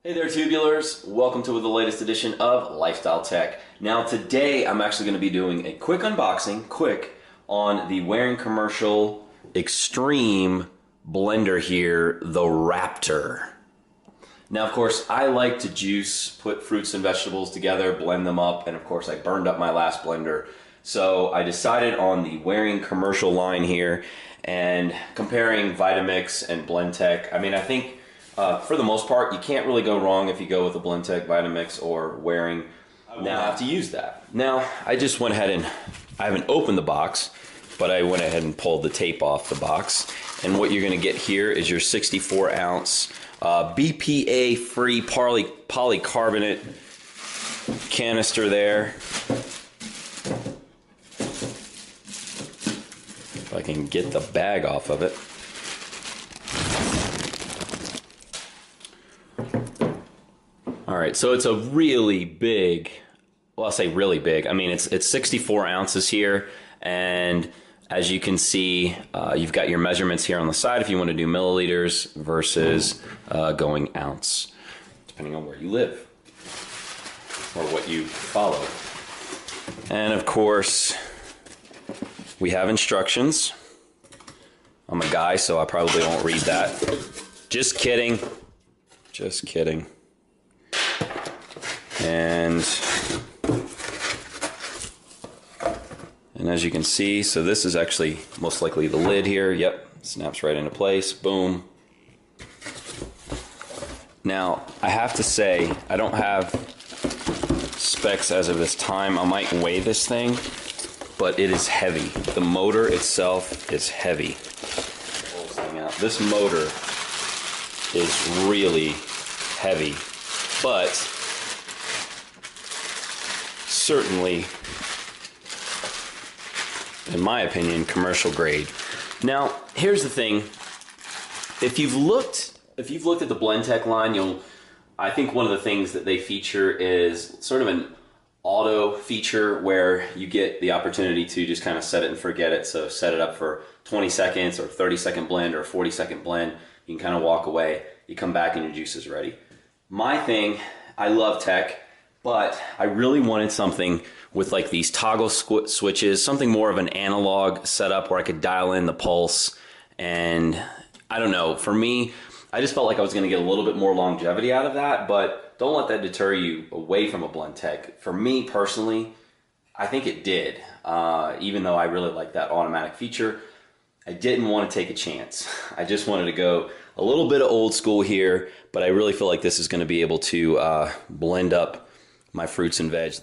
Hey there, tubulars. Welcome to the latest edition of Lifestyle Tech. Now today I'm actually going to be doing a quick unboxing, on the Waring Commercial Xtreme blender here, the Raptor. Now of course I like to juice, put fruits and vegetables together, blend them up, and of course I burned up my last blender. So I decided on the Waring Commercial line here, and comparing Vitamix and Blendtec, I mean, I think for the most part, you can't really go wrong if you go with a Blendtec, Vitamix, or Waring. Now I have to use that. Now I just went ahead and I haven't opened the box, but I went ahead and pulled the tape off the box. And what you're going to get here is your 64-ounce BPA-Free polycarbonate canister there. If I can get the bag off of it. Alright, so it's a really big, well, I'll say really big. I mean, it's 64 ounces here, and as you can see, you've got your measurements here on the side if you want to do milliliters versus going ounce, depending on where you live or what you follow. And of course, we have instructions. I'm a guy, so I probably won't read that. Just kidding. Just kidding. And as you can see, so this is actually most likely the lid here. Yep, snaps right into place. Boom. Now, I have to say, I don't have specs as of this time. I might weigh this thing, but it is heavy. The motor itself is heavy. Pull this thing out. This motor is really heavy, but certainly, in my opinion, commercial grade. Now, here's the thing. If you've looked at the Blendtec line, I think one of the things that they feature is sort of an auto feature where you get the opportunity to just kind of set it and forget it. So set it up for 20 seconds or 30-second blend or 40-second blend. You can kind of walk away. You come back and your juice is ready. My thing, I love tech, but I really wanted something with like these toggle switches, something more of an analog setup where I could dial in the pulse. And I don't know, for me, I just felt like I was going to get a little bit more longevity out of that, but don't let that deter you away from a Blendtec. For me personally, I think it did. Even though I really like that automatic feature, I didn't want to take a chance. I just wanted to go a little bit of old school here, but I really feel like this is going to be able to blend up my fruits and veg.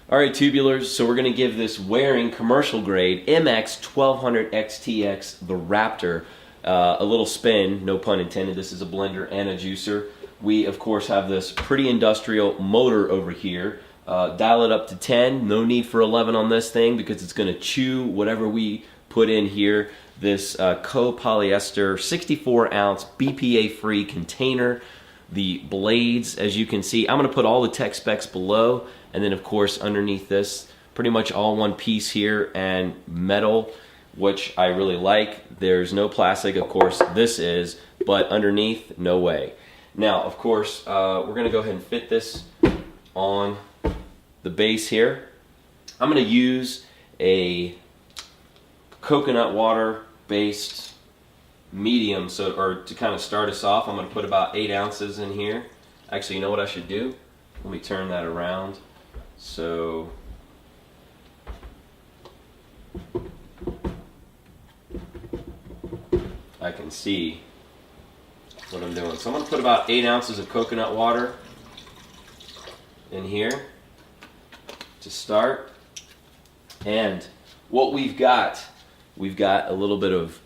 Alright, tubulars, so we're going to give this Waring commercial grade MX1200XTX, the Raptor, a little spin, no pun intended. This is a blender and a juicer. We, of course, have this pretty industrial motor over here. Dial it up to 10. No need for 11 on this thing because it's going to chew whatever we put in here. This copolyester 64-ounce BPA-free container. The blades, as you can see, I'm going to put all the tech specs below, and then of course underneath this, pretty much all one piece here, and metal, which I really like. There's no plastic, of course this is, but underneath, no way. Now, of course, we're going to go ahead and fit this on the base here. I'm going to use a coconut water based medium, or to kind of start us off. I'm going to put about 8 ounces in here. Actually, you know what I should do? Let me turn that around so I can see what I'm doing. So I'm going to put about 8 ounces of coconut water in here to start. And what we've got a little bit of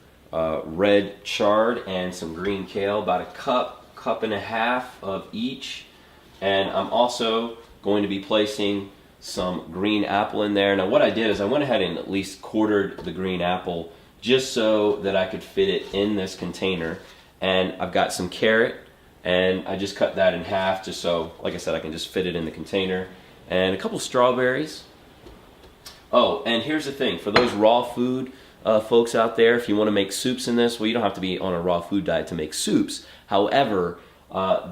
red chard and some green kale, about a cup and a half of each. And I'm also going to be placing some green apple in there. Now what I did is I went ahead and at least quartered the green apple just so that I could fit it in this container. And I've got some carrot, and I just cut that in half just so, like I said, I can just fit it in the container. And a couple strawberries. Oh, and here's the thing, for those raw food folks out there, if you want to make soups in this, well, you don't have to be on a raw food diet to make soups. However,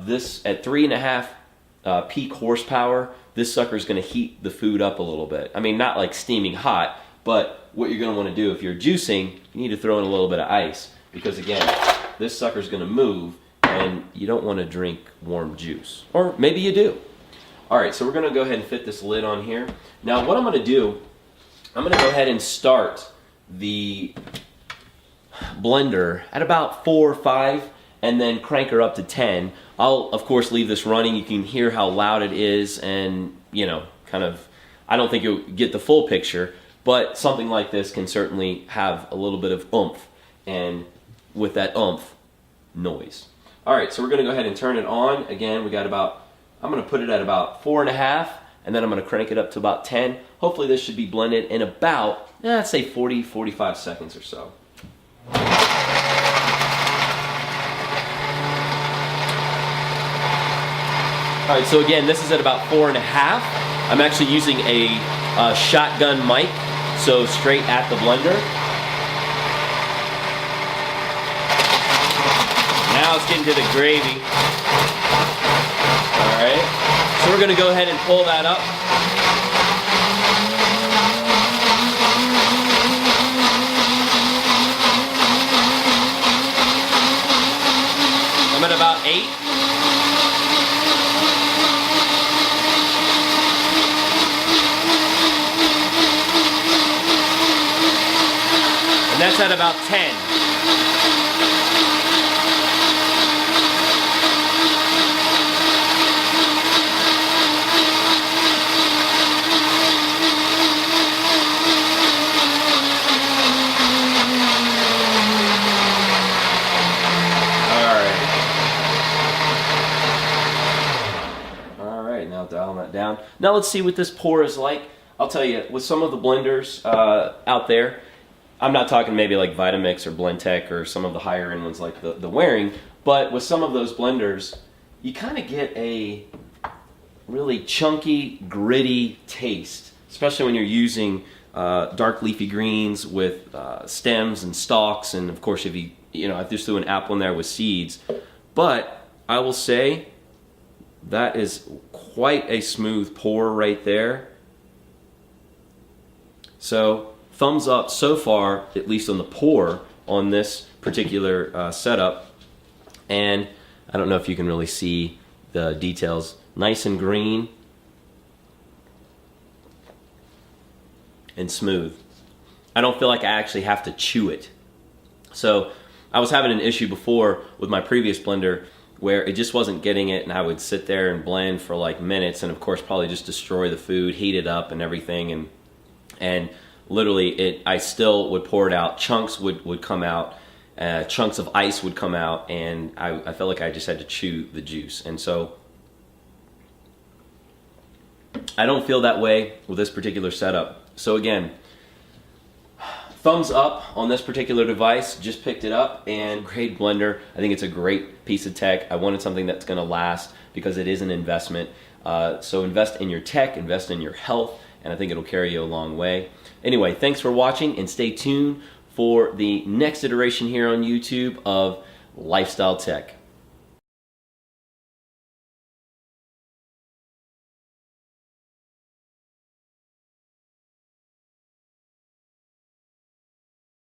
This at 3.5 peak horsepower, this sucker is going to heat the food up a little bit. I mean, not like steaming hot, but what you're going to want to do if you're juicing, you need to throw in a little bit of ice, because again, this sucker is going to move and you don't want to drink warm juice. Or maybe you do. Alright, so we're going to go ahead and fit this lid on here. Now what I'm going to do, I'm going to go ahead and start the blender at about 4 or 5 and then crank her up to 10. I'll of course leave this running. You can hear how loud it is, and you know, kind of, I don't think you'll get the full picture, but something like this can certainly have a little bit of oomph, and with that oomph, noise. Alright, so we're going to go ahead and turn it on. Again, we got about, I'm going to put it at about 4.5, and then I'm going to crank it up to about 10. Hopefully this should be blended in about, let's say 40-45 seconds or so. Alright, so again, this is at about 4.5. I'm actually using a shotgun mic, so straight at the blender. Now it's getting to the gravy. Alright, so we're going to go ahead and pull that up. I'm at about 8. And that's at about 10. Alright, now dialing that down. Now let's see what this pour is like. I'll tell you, with some of the blenders out there, I'm not talking maybe like Vitamix or Blendtec or some of the higher end ones like the Waring, but with some of those blenders, you kind of get a really chunky, gritty taste, especially when you're using dark leafy greens with stems and stalks, and of course if I just threw an apple in there with seeds. But I will say that is quite a smooth pour right there. So thumbs up so far, at least on the pour on this particular setup. And I don't know if you can really see the details. Nice and green and smooth. I don't feel like I actually have to chew it. So I was having an issue before with my previous blender where it just wasn't getting it, and I would sit there and blend for like minutes, and of course probably just destroy the food, heat it up and everything, and literally I still would pour it out. Chunks would come out, chunks of ice would come out, and I felt like I just had to chew the juice. And so I don't feel that way with this particular setup. So again, thumbs up on this particular device. Just picked it up, and great blender. I think it's a great piece of tech. I wanted something that's going to last because it is an investment. So invest in your tech, invest in your health, and I think it'll carry you a long way. Anyway, thanks for watching, and stay tuned for the next iteration here on YouTube of Lifestyle Tech.